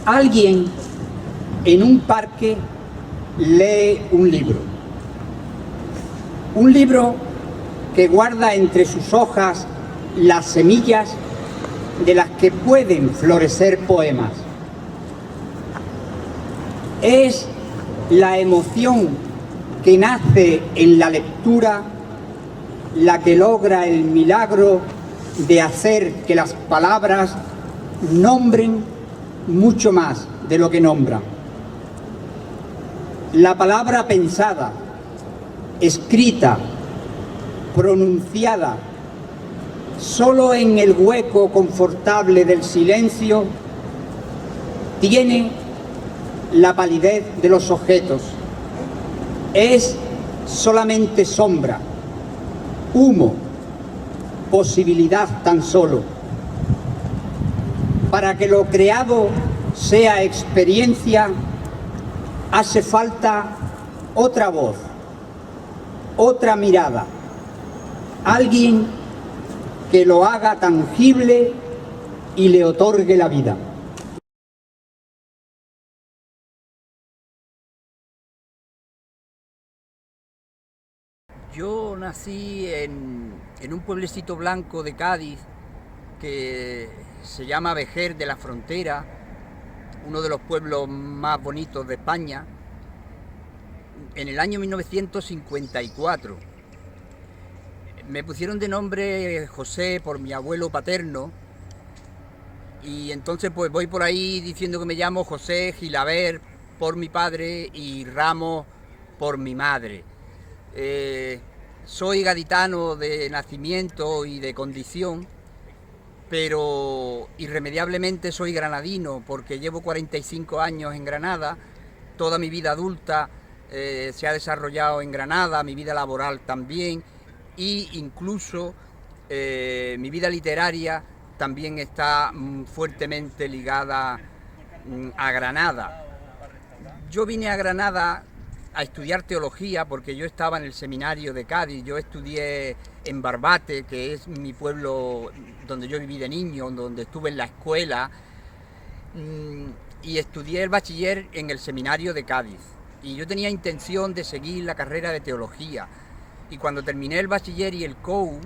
Alguien en un parque lee un libro que guarda entre sus hojas las semillas de las que pueden florecer poemas. Es la emoción que nace en la lectura la que logra el milagro de hacer que las palabras nombren mucho más de lo que nombran. La palabra pensada, escrita, pronunciada, solo en el hueco confortable del silencio, tiene la palidez de los objetos. Es solamente sombra, humo, posibilidad tan solo. Para que lo creado sea experiencia, hace falta otra voz, otra mirada, alguien que lo haga tangible y le otorgue la vida. Yo nací en un pueblecito blanco de Cádiz que se llama Vejer de la Frontera, uno de los pueblos más bonitos de España, en el año 1954. Me pusieron de nombre José por mi abuelo paterno y entonces pues voy por ahí diciendo que me llamo José Gilabert por mi padre y Ramos por mi madre. Soy gaditano de nacimiento y de condición, pero irremediablemente soy granadino porque llevo 45 años en Granada, toda mi vida adulta se ha desarrollado en Granada, mi vida laboral también, e incluso mi vida literaria también está fuertemente ligada a Granada. Yo vine a Granada a estudiar teología porque yo estaba en el seminario de Cádiz, yo estudié en Barbate, que es mi pueblo donde yo viví de niño, donde estuve en la escuela, y estudié el bachiller en el seminario de Cádiz. Y yo tenía intención de seguir la carrera de teología. Y cuando terminé el bachiller y el COU,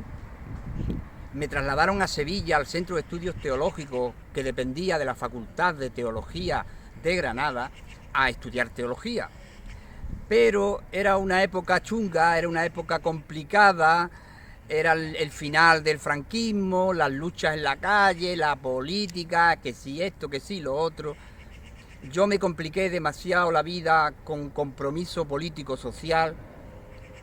me trasladaron a Sevilla, al Centro de Estudios Teológicos, que dependía de la Facultad de Teología de Granada, a estudiar teología. Pero era una época chunga, era una época complicada, era el final del franquismo, las luchas en la calle, la política, que si esto, que si lo otro. Yo me compliqué demasiado la vida con compromiso político-social.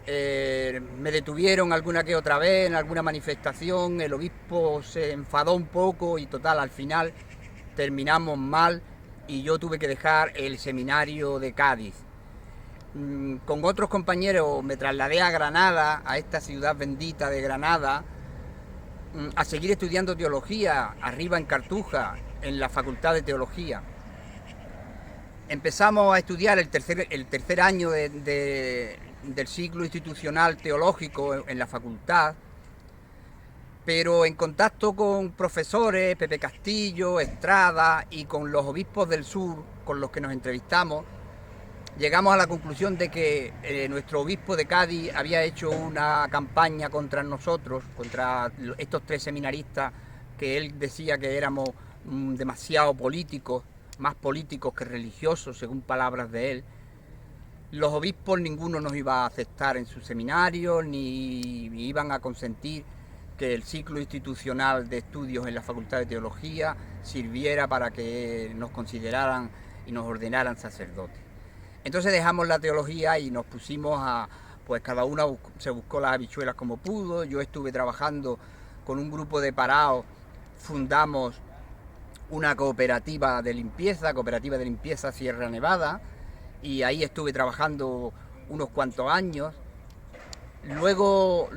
Me detuvieron alguna que otra vez en alguna manifestación, el obispo se enfadó un poco y total, al final terminamos mal y yo tuve que dejar el seminario de Cádiz. Con otros compañeros me trasladé a Granada, a esta ciudad bendita de Granada, a seguir estudiando teología, arriba en Cartuja, en la Facultad de Teología. Empezamos a estudiar el tercer año del ciclo institucional teológico en la facultad, pero en contacto con profesores, Pepe Castillo, Estrada y con los obispos del sur, con los que nos entrevistamos, llegamos a la conclusión de que nuestro obispo de Cádiz había hecho una campaña contra nosotros, contra estos tres seminaristas, que él decía que éramos demasiado políticos, más políticos que religiosos, según palabras de él. Los obispos ninguno nos iba a aceptar en su seminario, ni iban a consentir que el ciclo institucional de estudios en la Facultad de Teología sirviera para que nos consideraran y nos ordenaran sacerdotes. Entonces dejamos la teología y nos pusimos a, pues cada uno se buscó las habichuelas como pudo. Yo estuve trabajando con un grupo de parados, fundamos una cooperativa de limpieza Sierra Nevada, y ahí estuve trabajando unos cuantos años. Luego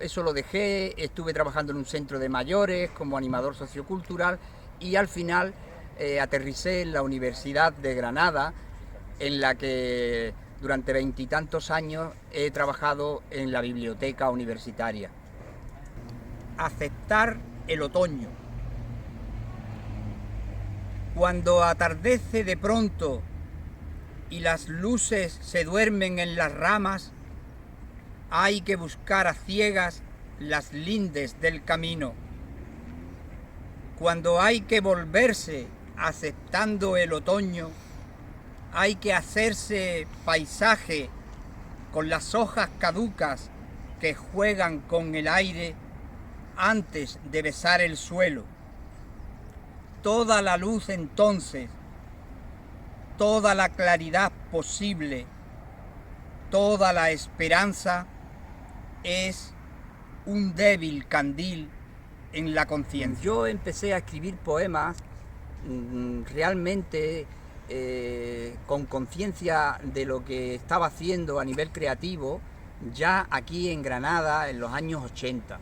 eso lo dejé, estuve trabajando en un centro de mayores como animador sociocultural y al final aterricé en la Universidad de Granada, en la que durante 20 y tantos años he trabajado en la biblioteca universitaria. Aceptar el otoño. Cuando atardece de pronto y las luces se duermen en las ramas, hay que buscar a ciegas las lindes del camino. Cuando hay que volverse aceptando el otoño, hay que hacerse paisaje con las hojas caducas que juegan con el aire antes de besar el suelo. Toda la luz entonces, toda la claridad posible, toda la esperanza es un débil candil en la conciencia. Yo empecé a escribir poemas realmente con conciencia de lo que estaba haciendo a nivel creativo ya aquí en Granada en los años 80.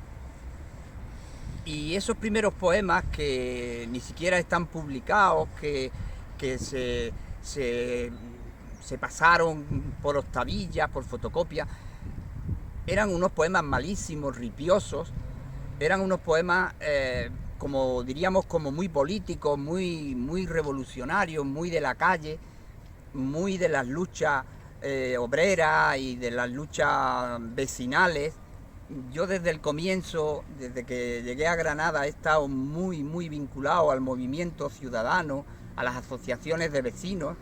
Y esos primeros poemas que ni siquiera están publicados, que se pasaron por octavillas, por fotocopias, eran unos poemas malísimos, ripiosos, eran unos poemas, como diríamos, como muy políticos, muy revolucionarios, muy de la calle, muy de las luchas obreras y de las luchas vecinales. Yo desde el comienzo, desde que llegué a Granada, he estado muy vinculado al movimiento ciudadano, a las asociaciones de vecinos.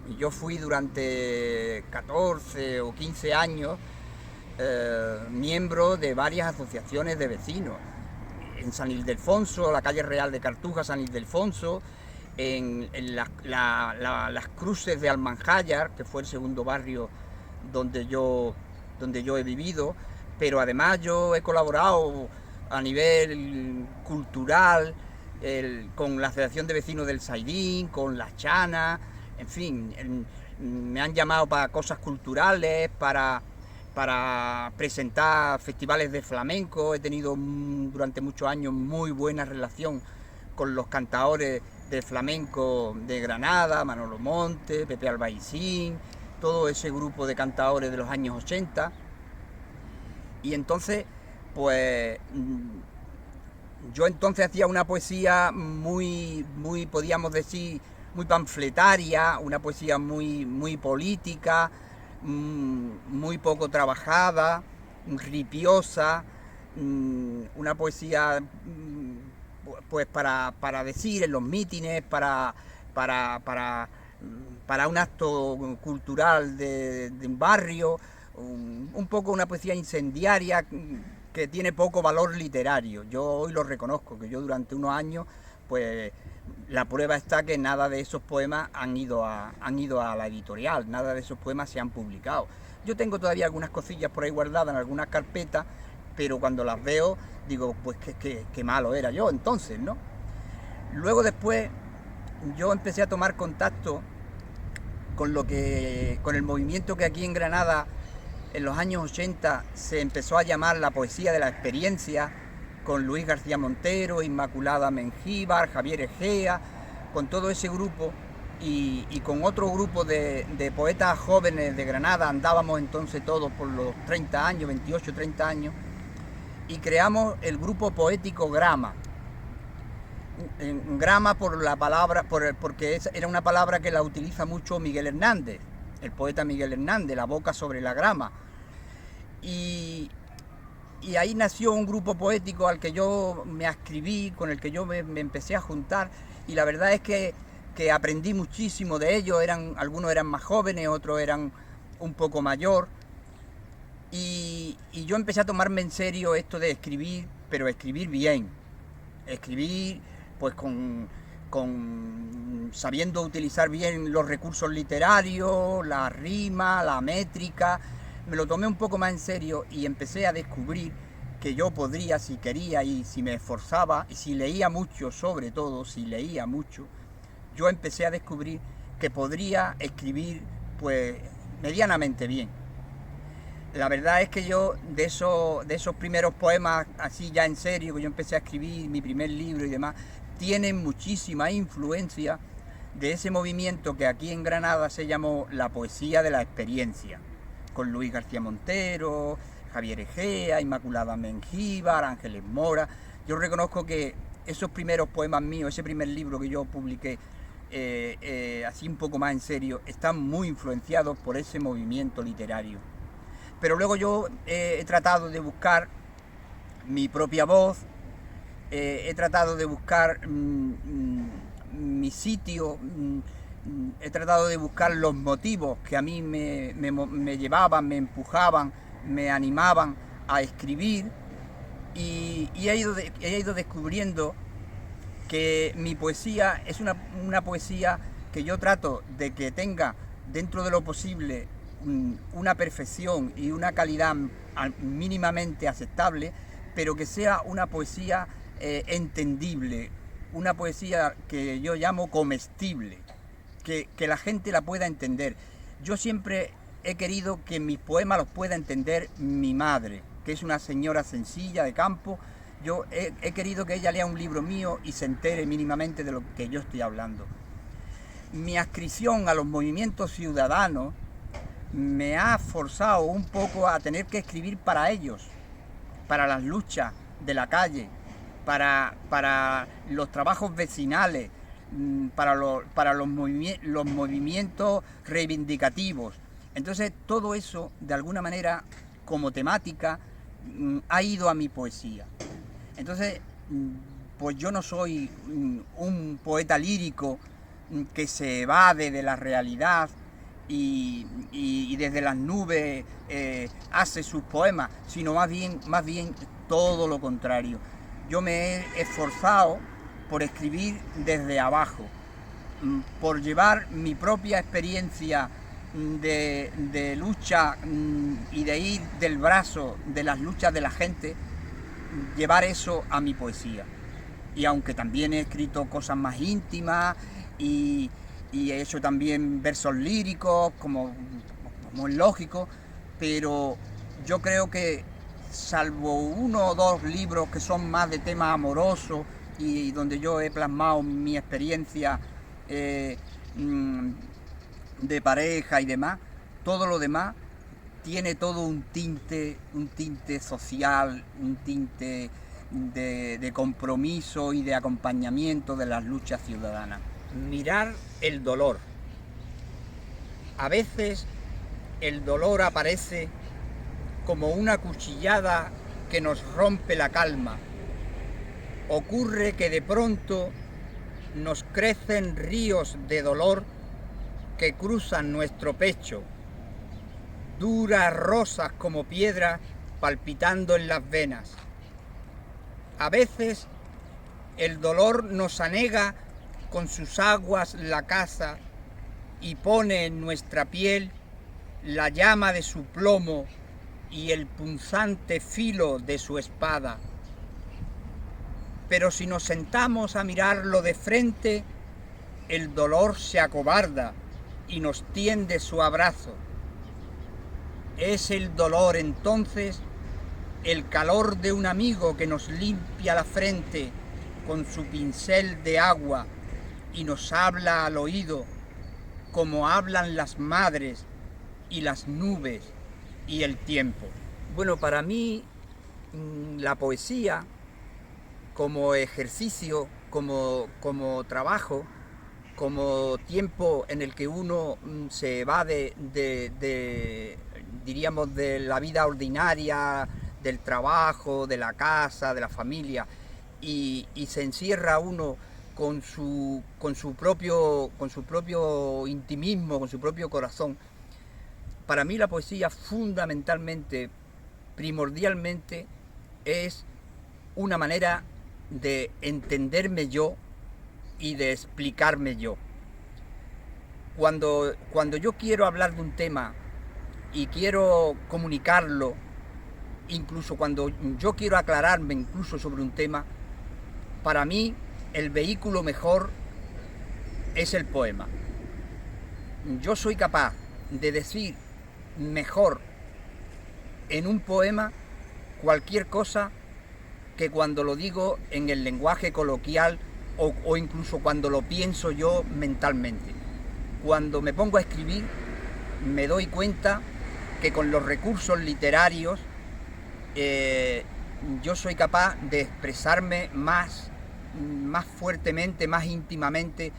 Y yo fui durante 14 o 15 años miembro de varias asociaciones de vecinos. En San Ildefonso, la calle Real de Cartuja, San Ildefonso, en las Cruces de Almanjayar, que fue el segundo barrio donde yo he vivido, pero además yo he colaborado a nivel cultural con la Asociación de Vecinos del Saidín, con La Chana, en fin, me han llamado para cosas culturales, para presentar festivales de flamenco. He tenido durante muchos años muy buena relación con los cantaores de flamenco de Granada, Manolo Monte, Pepe Albaicín, todo ese grupo de cantaores de los años 80. Y entonces, pues, yo entonces hacía una poesía muy, podíamos decir, muy panfletaria, una poesía muy política, muy poco trabajada, ripiosa, una poesía pues para decir en los mítines, para un acto cultural de un barrio, un poco una poesía incendiaria que tiene poco valor literario. Yo hoy lo reconozco, que yo durante unos años, pues la prueba está que nada de esos poemas han ido a la editorial, nada de esos poemas se han publicado. Yo tengo todavía algunas cosillas por ahí guardadas en algunas carpetas, pero cuando las veo digo, pues qué malo era yo entonces, ¿no? Luego después yo empecé a tomar contacto con el movimiento que aquí en Granada en los años 80 se empezó a llamar la poesía de la experiencia, con Luis García Montero, Inmaculada Mengíbar, Javier Egea, con todo ese grupo y con otro grupo de poetas jóvenes de Granada. Andábamos entonces todos por los 30 años, 28, 30 años, y creamos el grupo poético Grama. Grama por la palabra, porque era una palabra que la utiliza mucho Miguel Hernández, el poeta Miguel Hernández, La boca sobre la grama. Y ahí nació un grupo poético al que yo me adscribí, con el que yo me empecé a juntar, y la verdad es que aprendí muchísimo de ellos. Algunos eran más jóvenes, otros eran un poco mayor, y yo empecé a tomarme en serio esto de escribir, pero escribir bien, escribir pues sabiendo utilizar bien los recursos literarios, la rima, la métrica. Me lo tomé un poco más en serio y empecé a descubrir que yo podría, si quería y si me esforzaba, y si leía mucho, sobre todo, si leía mucho, yo empecé a descubrir que podría escribir pues medianamente bien. La verdad es que yo de esos primeros poemas, así ya en serio, que yo empecé a escribir, mi primer libro y demás, tienen muchísima influencia de ese movimiento que aquí en Granada se llamó la poesía de la experiencia, con Luis García Montero, Javier Egea, Inmaculada Mengíbar, Ángeles Mora. Yo reconozco que esos primeros poemas míos, ese primer libro que yo publiqué, así un poco más en serio, están muy influenciados por ese movimiento literario. Pero luego yo he tratado de buscar mi propia voz, he tratado de buscar mi sitio, he tratado de buscar los motivos que a mí me llevaban, me empujaban, me animaban a escribir, y he ido descubriendo que mi poesía es una poesía que yo trato de que tenga dentro de lo posible una perfección y una calidad mínimamente aceptable, pero que sea una poesía entendible, una poesía que yo llamo comestible, que la gente la pueda entender. Yo siempre he querido que mis poemas los pueda entender mi madre, que es una señora sencilla de campo. Yo he querido que ella lea un libro mío y se entere mínimamente de lo que yo estoy hablando. Mi adscripción a los movimientos ciudadanos me ha forzado un poco a tener que escribir para ellos, para las luchas de la calle, para los trabajos vecinales, para los movimientos reivindicativos. Entonces todo eso, de alguna manera, como temática, ha ido a mi poesía. Entonces, pues yo no soy un poeta lírico que se evade de la realidad y desde las nubes hace sus poemas, sino más bien todo lo contrario. Yo me he esforzado por escribir desde abajo, por llevar mi propia experiencia de lucha y de ir del brazo de las luchas de la gente, llevar eso a mi poesía. Y aunque también he escrito cosas más íntimas y he hecho también versos líricos, como es lógico, pero yo creo que, salvo uno o dos libros que son más de temas amorosos y donde yo he plasmado mi experiencia de pareja y demás, todo lo demás tiene todo un tinte social, un tinte de compromiso y de acompañamiento de las luchas ciudadanas. Mirar el dolor. A veces el dolor aparece como una cuchillada que nos rompe la calma. Ocurre que de pronto nos crecen ríos de dolor que cruzan nuestro pecho, duras rosas como piedras palpitando en las venas. A veces el dolor nos anega con sus aguas la casa y pone en nuestra piel la llama de su plomo y el punzante filo de su espada. Pero si nos sentamos a mirarlo de frente, el dolor se acobarda y nos tiende su abrazo. Es el dolor entonces el calor de un amigo que nos limpia la frente con su pincel de agua y nos habla al oído como hablan las madres y las nubes y el tiempo. Bueno, para mí la poesía como ejercicio, como trabajo, como tiempo en el que uno se va diríamos, de la vida ordinaria, del trabajo, de la casa, de la familia, y se encierra uno con su propio intimismo, con su propio corazón. Para mí la poesía fundamentalmente, primordialmente, es una manera de entenderme yo y de explicarme yo. Cuando yo quiero hablar de un tema y quiero comunicarlo, incluso cuando yo quiero aclararme incluso sobre un tema, para mí el vehículo mejor es el poema. Yo soy capaz de decir mejor en un poema cualquier cosa que cuando lo digo en el lenguaje coloquial o incluso cuando lo pienso yo mentalmente. Cuando me pongo a escribir me doy cuenta que con los recursos literarios yo soy capaz de expresarme más más fuertemente, más íntimamente,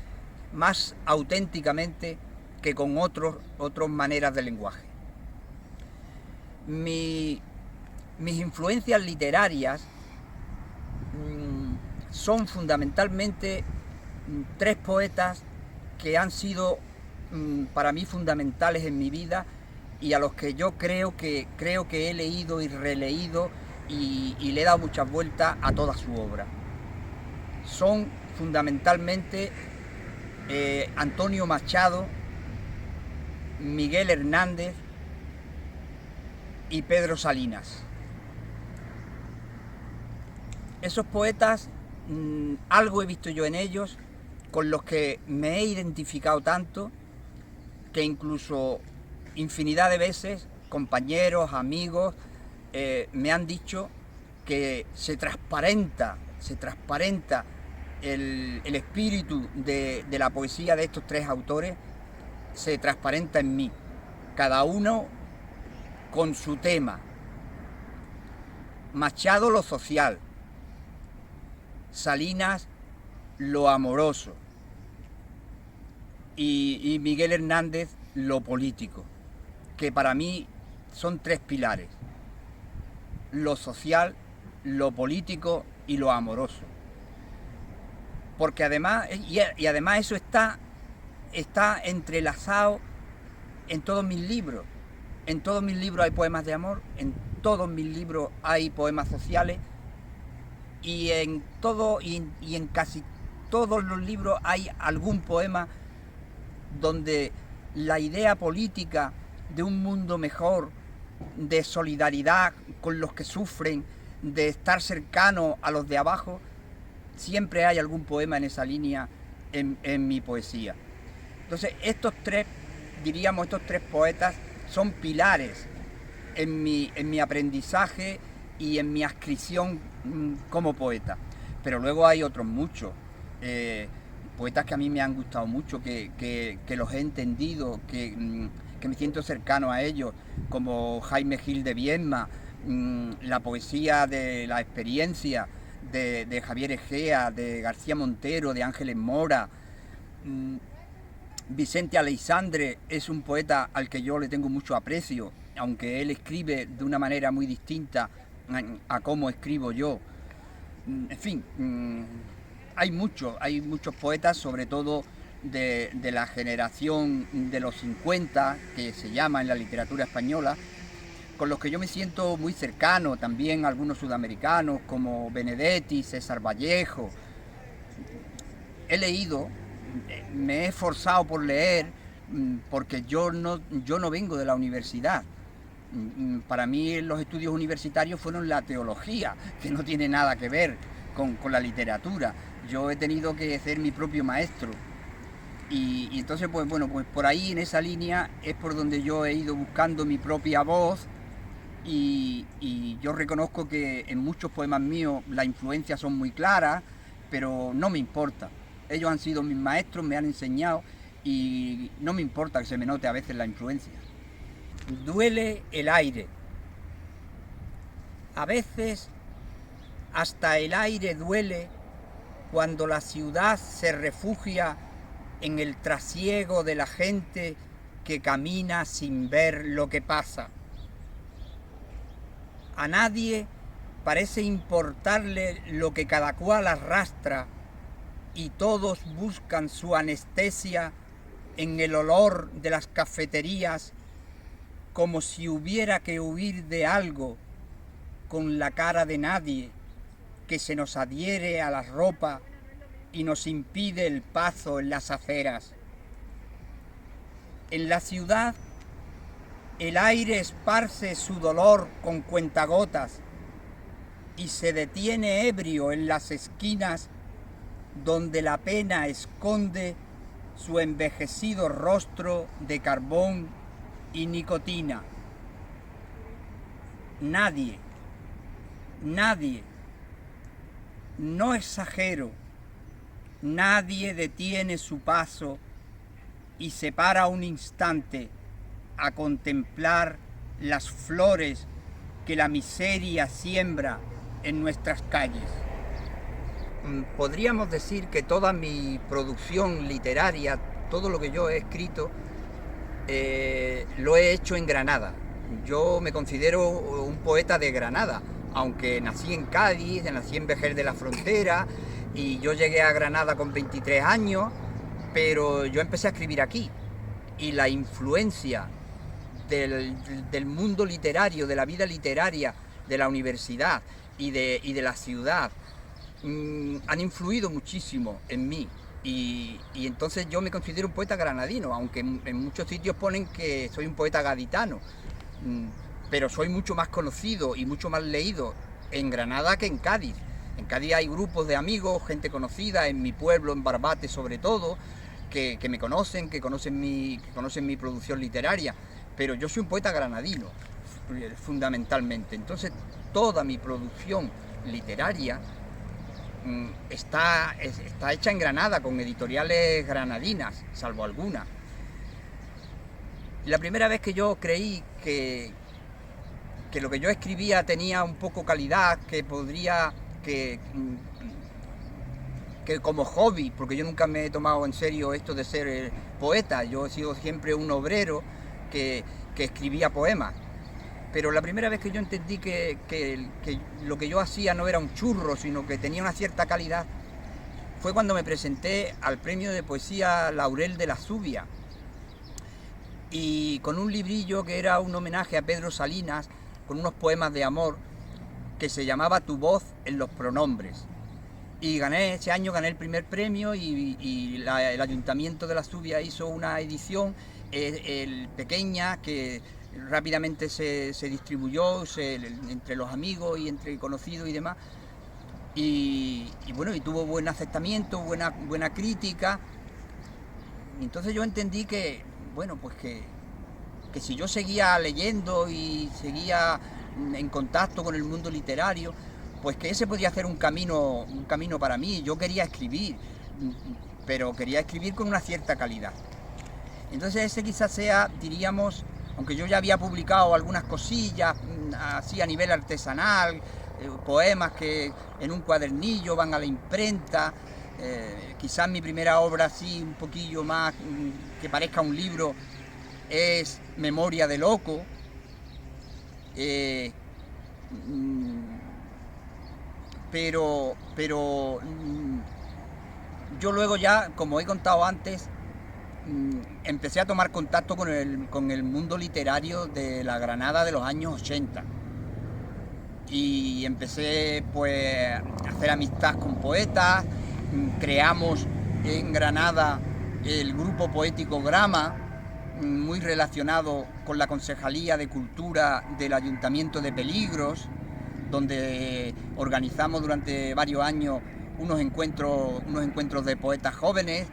más auténticamente que con otras maneras de lenguaje. Mis influencias literarias son fundamentalmente tres poetas que han sido para mí fundamentales en mi vida y a los que yo creo que he leído y releído y le he dado muchas vueltas a toda su obra. Son fundamentalmente Antonio Machado, Miguel Hernández y Pedro Salinas. Esos poetas, algo he visto yo en ellos, con los que me he identificado tanto, que incluso infinidad de veces compañeros, amigos, me han dicho que se transparenta el espíritu de la poesía de estos tres autores, se transparenta en mí, cada uno con su tema. Machado lo social, Salinas lo amoroso y Miguel Hernández lo político, que para mí son tres pilares: lo social, lo político y lo amoroso. Porque además, y además eso está entrelazado en todos mis libros. En todos mis libros hay poemas de amor, en todos mis libros hay poemas sociales y en casi todos los libros hay algún poema donde la idea política de un mundo mejor, de solidaridad con los que sufren, de estar cercano a los de abajo, siempre hay algún poema en esa línea en mi poesía. Entonces estos tres poetas son pilares en mi aprendizaje y en mi adscripción como poeta. Pero luego hay otros muchos, poetas que a mí me han gustado mucho, que los he entendido, que me siento cercano a ellos, como Jaime Gil de Viedma, la poesía de la experiencia de Javier Egea, de García Montero, de Ángeles Mora. Vicente Aleixandre es un poeta al que yo le tengo mucho aprecio, aunque él escribe de una manera muy distinta a cómo escribo yo. En fin, hay muchos poetas, sobre todo de la generación de los 50, que se llama en la literatura española, con los que yo me siento muy cercano, también algunos sudamericanos como Benedetti, César Vallejo. He leído, me he esforzado por leer, porque yo no vengo de la universidad. Para mí los estudios universitarios fueron la teología, que no tiene nada que ver con la literatura. Yo he tenido que ser mi propio maestro. Y entonces, pues por ahí, en esa línea, es por donde yo he ido buscando mi propia voz. Y yo reconozco que en muchos poemas míos las influencias son muy claras, pero no me importa. Ellos han sido mis maestros, me han enseñado y no me importa que se me note a veces la influencia. Duele el aire. A veces hasta el aire duele cuando la ciudad se refugia en el trasiego de la gente que camina sin ver lo que pasa. A nadie parece importarle lo que cada cual arrastra y todos buscan su anestesia en el olor de las cafeterías, como si hubiera que huir de algo con la cara de nadie que se nos adhiere a la ropa y nos impide el paso en las aceras. En la ciudad el aire esparce su dolor con cuentagotas y se detiene ebrio en las esquinas donde la pena esconde su envejecido rostro de carbón y nicotina. Nadie, no exagero, nadie detiene su paso y se para un instante a contemplar las flores que la miseria siembra en nuestras calles. Podríamos decir que toda mi producción literaria, todo lo que yo he escrito, lo he hecho en Granada. Yo me considero un poeta de Granada, aunque nací en Cádiz, nací en Vejer de la Frontera, y yo llegué a Granada con 23 años, pero yo empecé a escribir aquí. Y la influencia del mundo literario, de la vida literaria, de la universidad y de la ciudad, han influido muchísimo en mí. Y entonces yo me considero un poeta granadino, aunque en muchos sitios ponen que soy un poeta gaditano, pero soy mucho más conocido y mucho más leído en Granada que en Cádiz. En Cádiz hay grupos de amigos, gente conocida, en mi pueblo, en Barbate sobre todo, que me conocen, que conocen mi producción literaria, pero yo soy un poeta granadino, fundamentalmente. Entonces toda mi producción literaria está hecha en Granada, con editoriales granadinas, salvo alguna. La primera vez que yo creí que lo que yo escribía tenía un poco calidad, que podría, que como hobby, porque yo nunca me he tomado en serio esto de ser poeta, yo he sido siempre un obrero que escribía poemas. Pero la primera vez que yo entendí que lo que yo hacía no era un churro, sino que tenía una cierta calidad, fue cuando me presenté al premio de poesía Laurel de la Zubia, y con un librillo que era un homenaje a Pedro Salinas, con unos poemas de amor, que se llamaba Tu voz en los pronombres. Y ese año gané el primer premio, y el Ayuntamiento de la Zubia hizo una edición pequeña que rápidamente se distribuyó entre los amigos y entre conocidos y demás, y bueno, y tuvo buen aceptamiento, buena crítica. Entonces yo entendí que, bueno, pues que si yo seguía leyendo y seguía en contacto con el mundo literario, pues que ese podía ser un camino para mí. Yo quería escribir, pero quería escribir con una cierta calidad. Entonces ese quizás sea, diríamos, aunque yo ya había publicado algunas cosillas así a nivel artesanal, poemas que en un cuadernillo van a la imprenta, quizás mi primera obra así un poquillo más que parezca un libro es Memoria de Loco, pero yo luego ya, como he contado antes, empecé a tomar contacto con el mundo literario de la Granada de los años 80, y empecé pues a hacer amistad con poetas. Creamos en Granada el grupo poético Grama, muy relacionado con la Concejalía de Cultura del Ayuntamiento de Peligros, donde organizamos durante varios años unos encuentros de poetas jóvenes.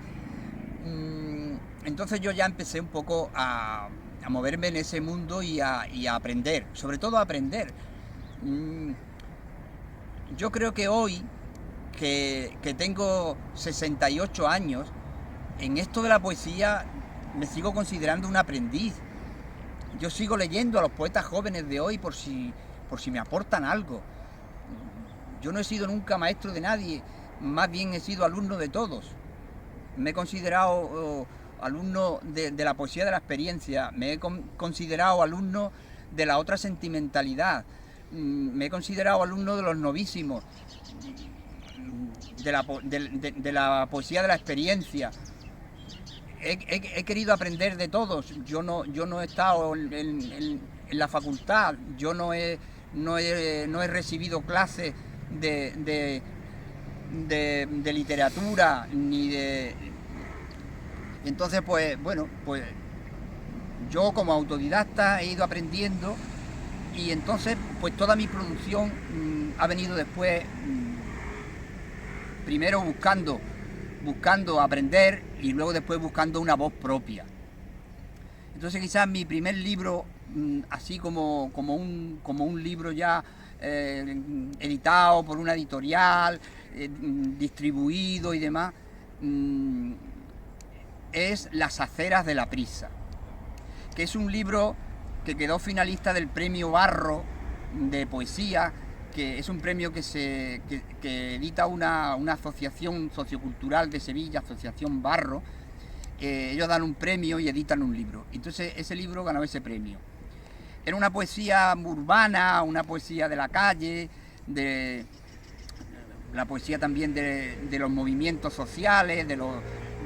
Entonces yo ya empecé un poco a moverme en ese mundo y a aprender, sobre todo a aprender. Yo creo que hoy, que tengo 68 años, en esto de la poesía me sigo considerando un aprendiz. Yo sigo leyendo a los poetas jóvenes de hoy por si me aportan algo. Yo no he sido nunca maestro de nadie, más bien he sido alumno de todos. Me he considerado alumno de la poesía de la experiencia, me he considerado alumno de la otra sentimentalidad, me he considerado alumno de los novísimos, de la poesía de la experiencia. He querido aprender de todos. Yo no he estado en la facultad, yo no he recibido clases de literatura ni de... Entonces pues bueno, pues yo como autodidacta he ido aprendiendo, y entonces pues toda mi producción ha venido después, primero buscando aprender, y luego después buscando una voz propia. Entonces quizás mi primer libro, así como un libro ya editado por una editorial, distribuido y demás, es Las aceras de la prisa, que es un libro que quedó finalista del premio Barro de poesía, que es un premio que edita una asociación sociocultural de Sevilla, Asociación Barro. Ellos dan un premio y editan un libro. Entonces ese libro ganó ese premio. Era una poesía urbana, una poesía de la calle, de la poesía también de los movimientos sociales,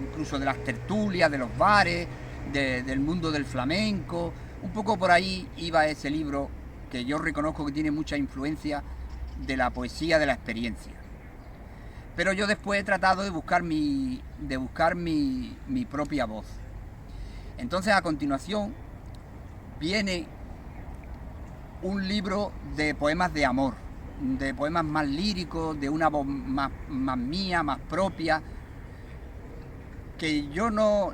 incluso de las tertulias, de los bares, del mundo del flamenco. Un poco por ahí iba ese libro, que yo reconozco que tiene mucha influencia de la poesía de la experiencia. Pero yo después he tratado de buscar mi propia voz. Entonces, a continuación viene un libro de poemas de amor, de poemas más líricos, de una voz más mía, más propia, que yo no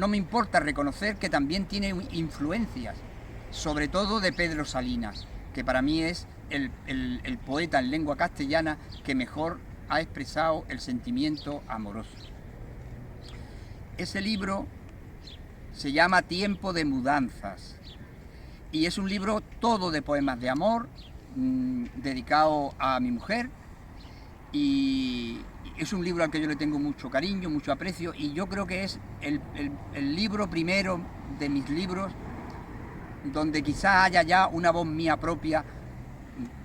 me importa reconocer que también tiene influencias, sobre todo de Pedro Salinas, que para mí es el poeta en lengua castellana que mejor ha expresado el sentimiento amoroso. Ese libro se llama Tiempo de mudanzas y es un libro todo de poemas de amor, dedicado a mi mujer, y es un libro al que yo le tengo mucho cariño, mucho aprecio, y yo creo que es el libro primero de mis libros donde quizá haya ya una voz mía propia,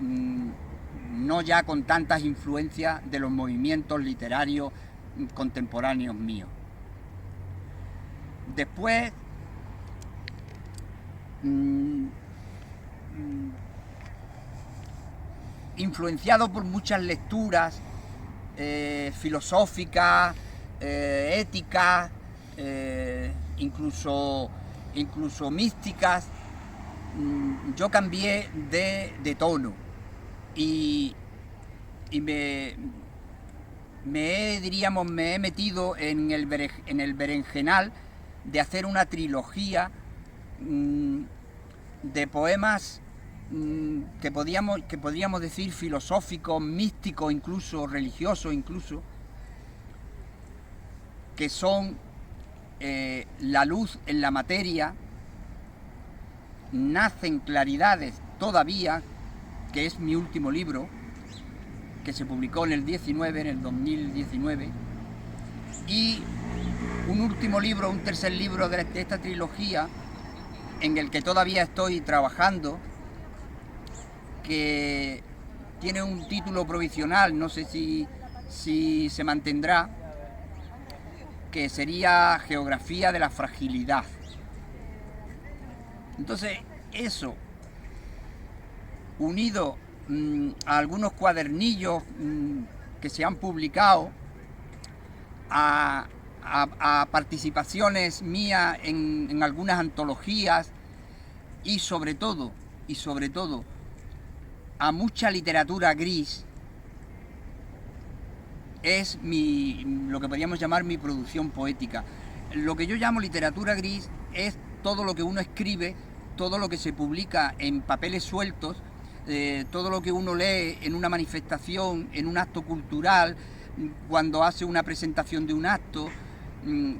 no ya con tantas influencias de los movimientos literarios contemporáneos míos. Después, influenciado por muchas lecturas filosóficas, éticas, incluso místicas, yo cambié de tono y me he metido en el berenjenal de hacer una trilogía de poemas que podríamos decir filosóficos, místicos, incluso religiosos, incluso, que son La luz en la materia, Nacen claridades todavía, que es mi último libro, que se publicó en el 2019, y un último libro, un tercer libro de esta trilogía, en el que todavía estoy trabajando, que tiene un título provisional, no sé si se mantendrá, que sería Geografía de la fragilidad. Entonces, eso, unido a algunos cuadernillos que se han publicado, a participaciones mías en algunas antologías y sobre todo, a mucha literatura gris, es lo que podríamos llamar mi producción poética. Lo que yo llamo literatura gris es todo lo que uno escribe, todo lo que se publica en papeles sueltos, todo lo que uno lee en una manifestación, en un acto cultural, cuando hace una presentación de un acto,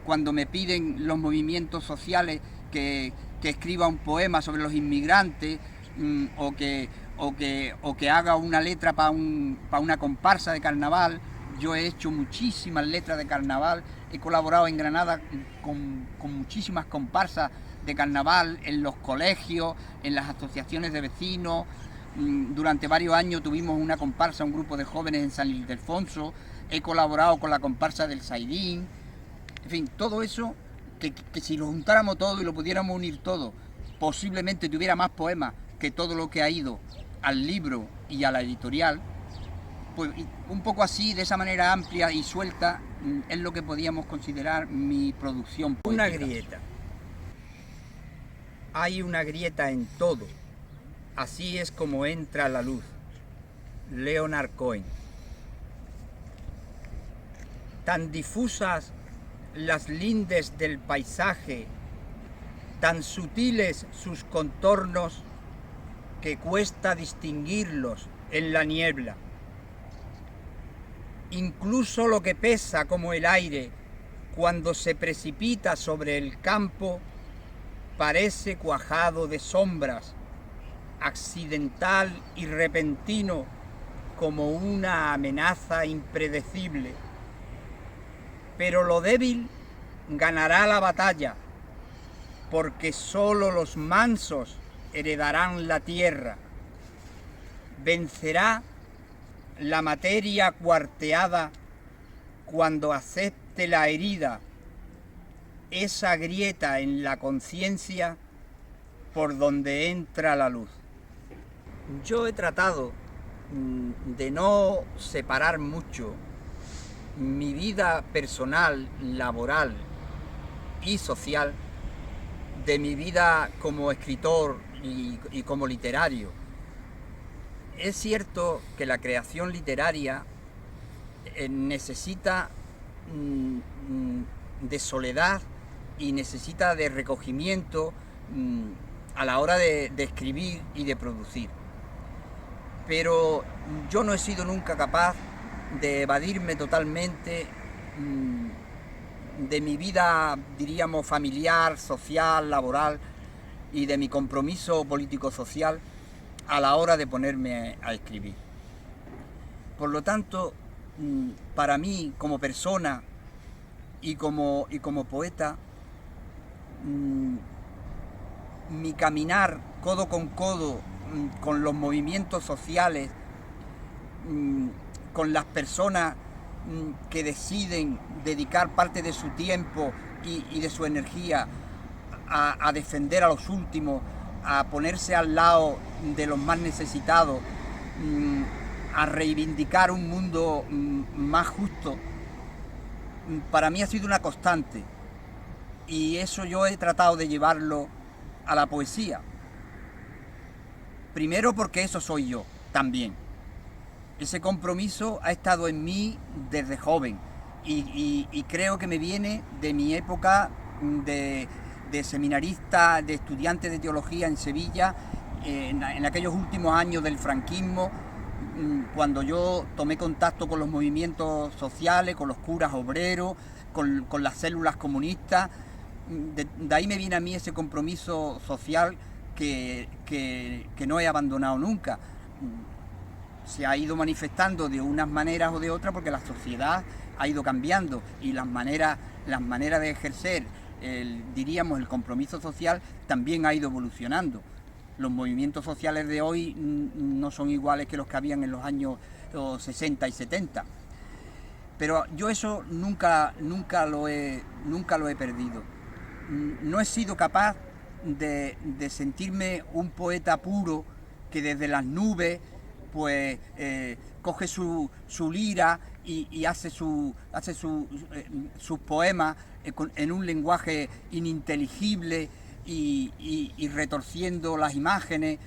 cuando me piden los movimientos sociales que escriba un poema sobre los inmigrantes, o que haga una letra para una comparsa de carnaval. Yo he hecho muchísimas letras de carnaval, he colaborado en Granada con muchísimas comparsas de carnaval en los colegios, en las asociaciones de vecinos. Durante varios años tuvimos una comparsa, un grupo de jóvenes en San Ildefonso, he colaborado con la comparsa del Saidín. En fin, todo eso, que si lo juntáramos todo y lo pudiéramos unir todo, posiblemente tuviera más poemas que todo lo que ha ido al libro y a la editorial. Pues un poco así, de esa manera amplia y suelta, es lo que podíamos considerar mi producción poética. Una grieta. Hay una grieta en todo. Así es como entra la luz. Leonard Cohen. Tan difusas las lindes del paisaje, tan sutiles sus contornos, que cuesta distinguirlos en la niebla. Incluso lo que pesa como el aire, cuando se precipita sobre el campo, parece cuajado de sombras, accidental y repentino como una amenaza impredecible, pero lo débil ganará la batalla, porque solo los mansos heredarán la tierra. Vencerá la materia cuarteada cuando acepte la herida, esa grieta en la conciencia por donde entra la luz. Yo he tratado de no separar mucho mi vida personal, laboral y social de mi vida como escritor y como literario. Es cierto que la creación literaria necesita de soledad y necesita de recogimiento a la hora de escribir y de producir. Pero yo no he sido nunca capaz de evadirme totalmente de mi vida, diríamos, familiar, social, laboral y de mi compromiso político-social a la hora de ponerme a escribir. Por lo tanto, para mí, como persona y como poeta, mi caminar codo con codo con los movimientos sociales, con las personas que deciden dedicar parte de su tiempo y de su energía a defender a los últimos, a ponerse al lado de los más necesitados, a reivindicar un mundo más justo, para mí ha sido una constante. Y eso yo he tratado de llevarlo a la poesía. Primero porque eso soy yo también. Ese compromiso ha estado en mí desde joven y creo que me viene de mi época de seminarista, de estudiante de teología en Sevilla, en aquellos últimos años del franquismo, cuando yo tomé contacto con los movimientos sociales, con los curas obreros, con las células comunistas. De ahí me viene a mí ese compromiso social que no he abandonado nunca. Se ha ido manifestando de unas maneras o de otras porque la sociedad ha ido cambiando y las maneras de ejercer diríamos el compromiso social también ha ido evolucionando. Los movimientos sociales de hoy no son iguales que los que habían en los años 60 y 70. Pero yo eso nunca lo he perdido. No he sido capaz de sentirme un poeta puro que desde las nubes pues coge su lira y hace sus poemas en un lenguaje ininteligible y retorciendo las imágenes.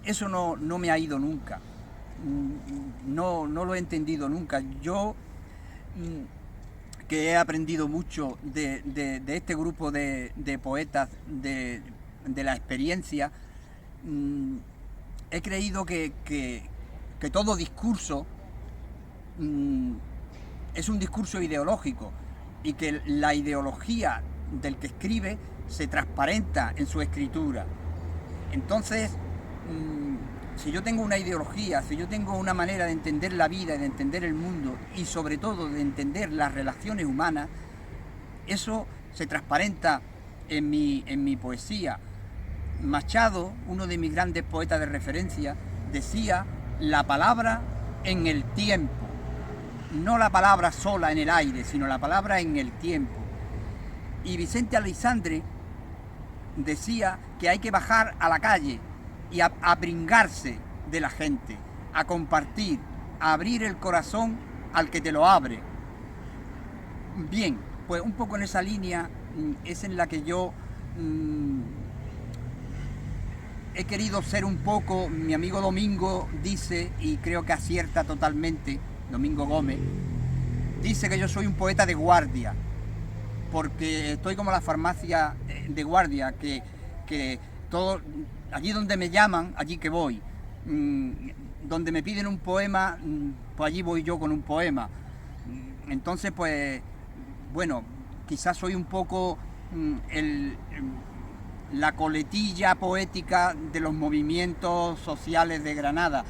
Eso no me ha ido nunca. No lo he entendido nunca. Yo, que he aprendido mucho de este grupo de poetas, de la experiencia, he creído que todo discurso es un discurso ideológico y que la ideología del que escribe se transparenta en su escritura. Entonces, si yo tengo una ideología, si yo tengo una manera de entender la vida, de entender el mundo y sobre todo de entender las relaciones humanas, eso se transparenta en mi poesía. Machado, uno de mis grandes poetas de referencia, decía la palabra en el tiempo, no la palabra sola en el aire, sino la palabra en el tiempo. Y Vicente Aleixandre decía que hay que bajar a la calle y a pringarse de la gente, a compartir, a abrir el corazón al que te lo abre. Bien, pues un poco en esa línea es en la que yo he querido ser un poco. Mi amigo Domingo dice, y creo que acierta totalmente, Domingo Gómez, dice que yo soy un poeta de guardia, porque estoy como la farmacia de guardia, que todo, allí donde me llaman, allí que voy. Donde me piden un poema, pues allí voy yo con un poema. Entonces, pues, bueno, quizás soy un poco la coletilla poética de los movimientos sociales de Granada,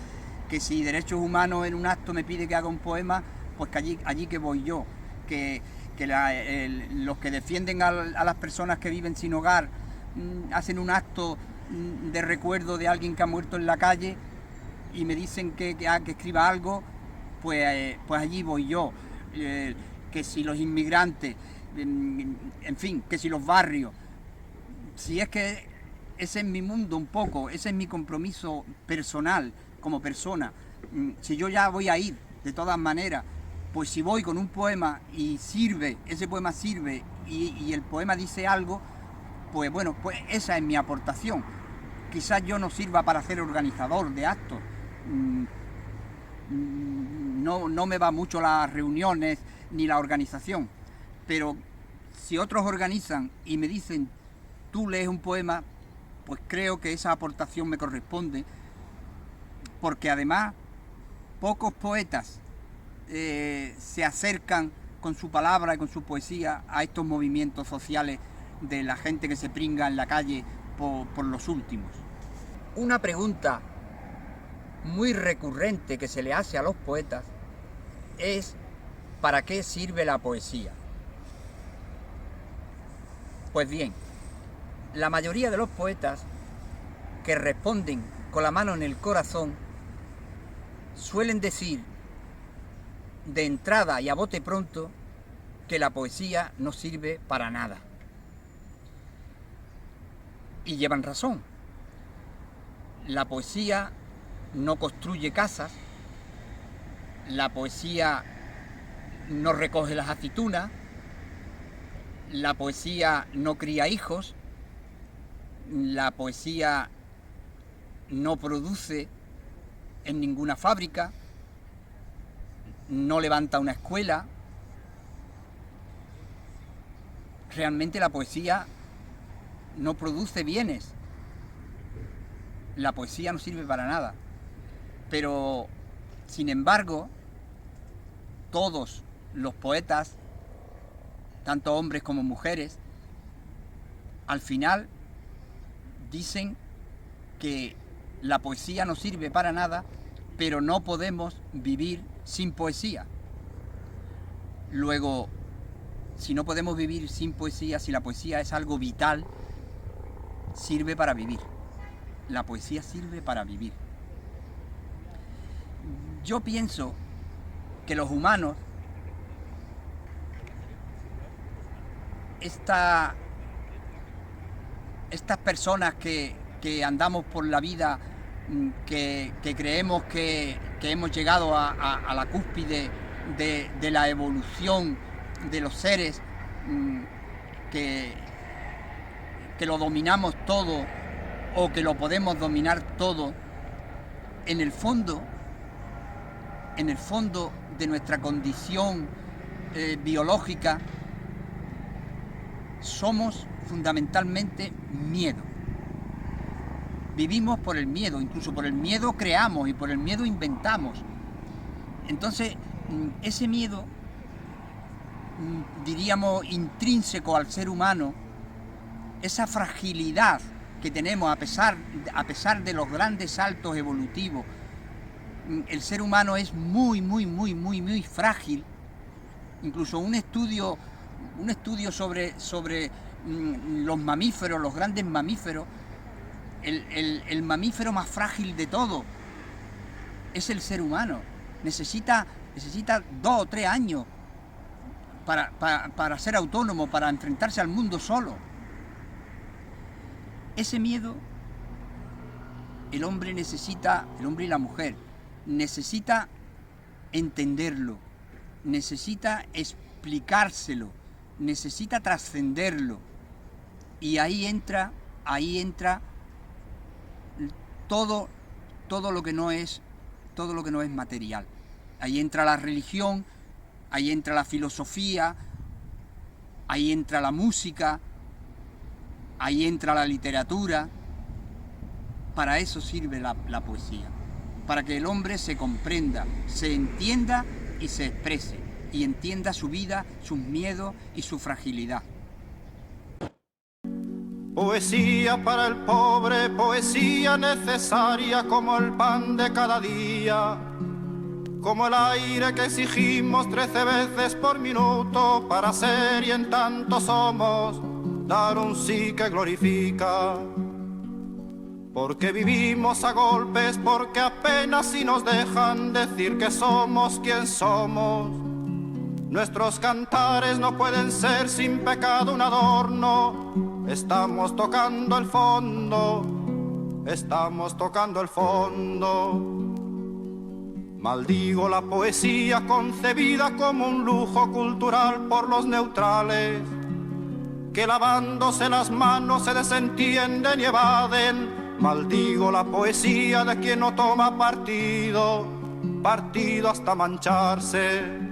que si Derechos Humanos en un acto me pide que haga un poema, pues que allí que voy yo, que los que defienden a las personas que viven sin hogar hacen un acto de recuerdo de alguien que ha muerto en la calle y me dicen que escriba algo, pues allí voy yo. Que si los inmigrantes, en fin, que si los barrios, si es que ese es mi mundo un poco, ese es mi compromiso personal como persona. Si yo ya voy a ir de todas maneras, pues si voy con un poema y sirve, ese poema sirve y el poema dice algo, pues bueno, pues esa es mi aportación. Quizás yo no sirva para ser organizador de actos, no me va mucho las reuniones ni la organización, pero si otros organizan y me dicen, tú lees un poema, pues creo que esa aportación me corresponde, porque además pocos poetas se acercan con su palabra y con su poesía a estos movimientos sociales de la gente que se pringa en la calle por los últimos. Una pregunta muy recurrente que se le hace a los poetas es ¿para qué sirve la poesía? Pues bien, la mayoría de los poetas que responden con la mano en el corazón suelen decir de entrada y a bote pronto que la poesía no sirve para nada. Y llevan razón. La poesía no construye casas, la poesía no recoge las aceitunas, la poesía no cría hijos, la poesía no produce en ninguna fábrica, no levanta una escuela. Realmente la poesía no produce bienes. La poesía no sirve para nada. Pero, sin embargo, todos los poetas, tanto hombres como mujeres, al final dicen que la poesía no sirve para nada, pero no podemos vivir sin poesía. Luego, si no podemos vivir sin poesía, si la poesía es algo vital, sirve para vivir. La poesía sirve para vivir. Yo pienso que los humanos, estas personas que andamos por la vida, que creemos que hemos llegado a la cúspide de la evolución de los seres, que lo dominamos todo o que lo podemos dominar todo, en el fondo de nuestra condición biológica, somos fundamentalmente miedo. Vivimos por el miedo, incluso por el miedo creamos y por el miedo inventamos. Entonces, ese miedo, diríamos, intrínseco al ser humano, esa fragilidad que tenemos a pesar de los grandes saltos evolutivos, el ser humano es muy frágil. Incluso un estudio sobre los mamíferos, los grandes mamíferos, el mamífero más frágil de todo es el ser humano. Necesita 2 o 3 años para ser autónomo, para enfrentarse al mundo solo. Ese miedo, el hombre y la mujer, necesita entenderlo, necesita explicárselo, necesita trascenderlo. Y ahí entra todo lo que no es material. Ahí entra la religión, ahí entra la filosofía, ahí entra la música, ahí entra la literatura. Para eso sirve la poesía, para que el hombre se comprenda, se entienda y se exprese, y entienda su vida, sus miedos y su fragilidad. Poesía para el pobre, poesía necesaria como el pan de cada día, como el aire que exigimos 13 veces por minuto para ser y en tanto somos, dar un sí que glorifica. Porque vivimos a golpes, porque apenas si nos dejan decir que somos quien somos. Nuestros cantares no pueden ser sin pecado un adorno. Estamos tocando el fondo, estamos tocando el fondo. Maldigo la poesía concebida como un lujo cultural por los neutrales, que lavándose las manos se desentienden y evaden. Maldigo la poesía de quien no toma partido, partido hasta mancharse.